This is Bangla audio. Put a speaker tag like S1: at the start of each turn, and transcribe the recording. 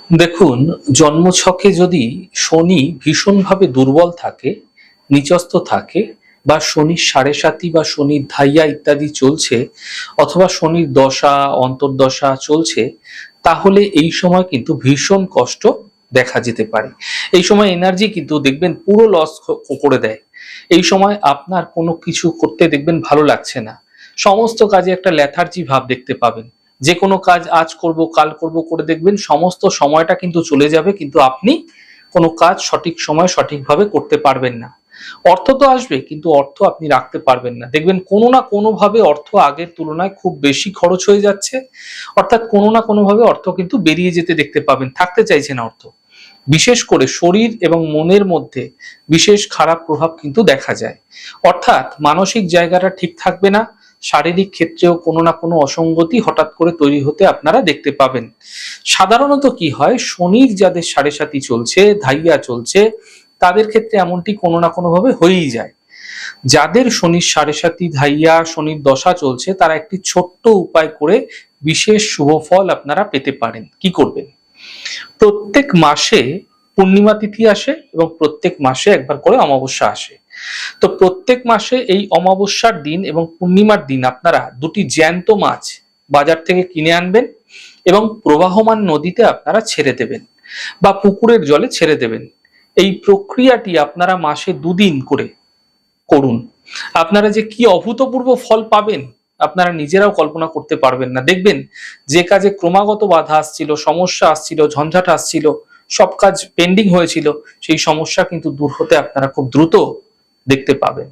S1: দেখুন, জন্মছকে যদি শনি ভীষণভাবে দুর্বল থাকে, নিচস্থ থাকে, বা শনির সাড়ে সাতি বা শনির ধাইয়া ইত্যাদি চলছে, অথবা শনির দশা অন্তর্দশা চলছে, তাহলে এই সময় কিন্তু ভীষণ কষ্ট দেখা যেতে পারে। এই সময় এনার্জি কিন্তু দেখবেন পুরো লস করে দেয়। এই সময় আপনার কোনো কিছু করতে দেখবেন ভালো লাগছে না, সমস্ত কাজে একটা লেথার্জি ভাব দেখতে পাবেন। যে কোনো কাজ আজ করব কাল করব করে দেখবেন সমস্ত সময়টা কিন্তু চলে যাবে, কিন্তু আপনি কোনো কাজ সঠিক সময় সঠিকভাবে করতে পারবেন না। অর্থ তো আসবে, কিন্তু অর্থ আপনি রাখতে পারবেন না। দেখবেন কোনো না কোনোভাবে অর্থ আগের তুলনায় খুব বেশি খরচ হয়ে যাচ্ছে, অর্থাৎ কোনো না কোনোভাবে অর্থ কিন্তু বেরিয়ে যেতে দেখতে পাবেন, থাকতে চাইছে না অর্থ। বিশেষ করে শরীর এবং মনের মধ্যে বিশেষ খারাপ প্রভাব কিন্তু দেখা যায়। অর্থাৎ মানসিক জায়গাটা ঠিক থাকবে না, শারীরিক ক্ষেত্রেও কোনো না কোনো অসঙ্গতি হঠাৎ করে তৈরি হতে আপনারা দেখতে পাবেন। সাধারণত কি হয়, শনির যাদের সাড়ে সাতি চলছে, ধাইয়া চলছে, তাদের ক্ষেত্রে এমনটি কোনো না কোনো ভাবে হয়েই যায়। যাদের শনির সাড়ে সাতি ধাইয়া শনির দশা চলছে, তারা একটি ছোট্ট উপায় করে বিশেষ শুভ ফল আপনারা পেতে পারেন। কি করবেন? প্রত্যেক মাসে পূর্ণিমা তিথি আসে এবং প্রত্যেক মাসে একবার করে অমাবস্যা আসে। তো প্রত্যেক মাসে এই অমাবস্যার দিন এবং পূর্ণিমার দিন আপনারা দুটি জ্যান্ত মাছ বাজার থেকে কিনে আনবেন এবং প্রবাহমান নদীতে আপনারা ছেড়ে দেবেন বা পুকুরের জলে ছেড়ে দেবেন। এই প্রক্রিয়াটি আপনারা মাসে দুদিন করে করুন। আপনারা যে কি অভূতপূর্ব ফল পাবেন, আপনারা নিজেরাও কল্পনা করতে পারবেন না। দেখবেন যে কাজে ক্রমাগত বাধা আসছিল, সমস্যা আসছিল, ঝঞ্ঝাট আসছিল, সব কাজ পেন্ডিং হয়েছিল, সেই সমস্যা কিন্তু দূর হতে আপনারা খুব দ্রুত দেখতে পাবেন।